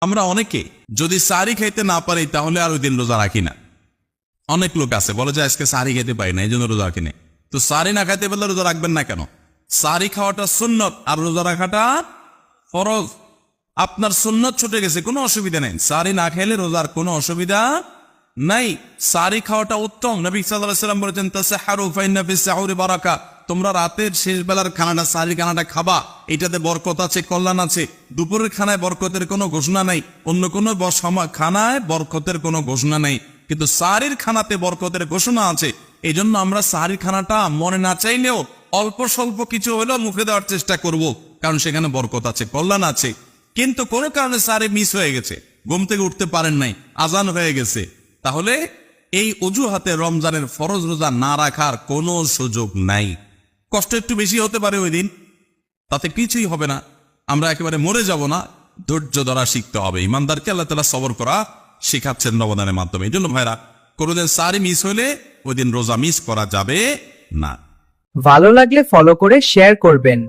আমরা অনেকে যদি সারি খাইতে না পারি তাহলে আর ওই দিন রোজা রাখি না। অনেক লোক আছে বলে যে আজকে সারি খেতে পারি না এই জন্য রোজা রাখি না। তো সারি না খাইতে পারলে রোজা রাখবেন না কেন? সারি খাওয়াটা সুন্নত আর রোজা রাখাটা ফরজ। আপনার সুন্নত ছুটে গেছে, কোনো অসুবিধা নেই। সারি না খাইলে রোজার কোনো অসুবিধা নাই। সারি খাওয়াটা উত্তম। নবী সাল্লাল্লাহু আলাইহি ওয়াসাল্লাম বলেছেন তাসাহহারু ফাইন্না ফিস সাহুরি বারাকা, তোমরা রাতের শেষ বেলার খানাটা সারি খানাটা খাবা, এটাতে বরকত আছে, কল্যাণ আছে। দুপুরের খানায় বরকতের কোনো ঘোষণা নাই, অন্য কোনো খানায় বরকতের কোনো ঘোষণা নাই, কিন্তু সারির খানাতে বরকতের ঘোষণা আছে। এই জন্য আমরা সারির খানাটা মনে না চাইলেও অল্প স্বল্প কিছু হলেও মুখে দেওয়ার চেষ্টা করব, কারণ সেখানে বরকত আছে, কল্যাণ আছে। কিন্তু কোনো কারণে সারি মিস হয়ে গেছে, ঘুম থেকে উঠতে পারেন নাই, আজান হয়ে গেছে, তাহলে এই অজুহাতে রমজানের ফরজ রোজা না রাখার কোনো সুযোগ নাই। কষ্ট একটু বেশি হতে পারে ওই দিন, তাতে কিছুই হবে না, আমরা একেবারে মরে যাব না। ধৈর্য ধরা শিখতে হবে। ইমানদারকে আল্লাহ তাআলা সবর করা শিখাচ্ছেন রমজানের মাধ্যমে। এই জন্য ভাইরা, কোনোদিন সারি মিস হলে ওই দিন রোজা মিস করা যাবে না। ভালো লাগলে ফলো করে শেয়ার করবেন।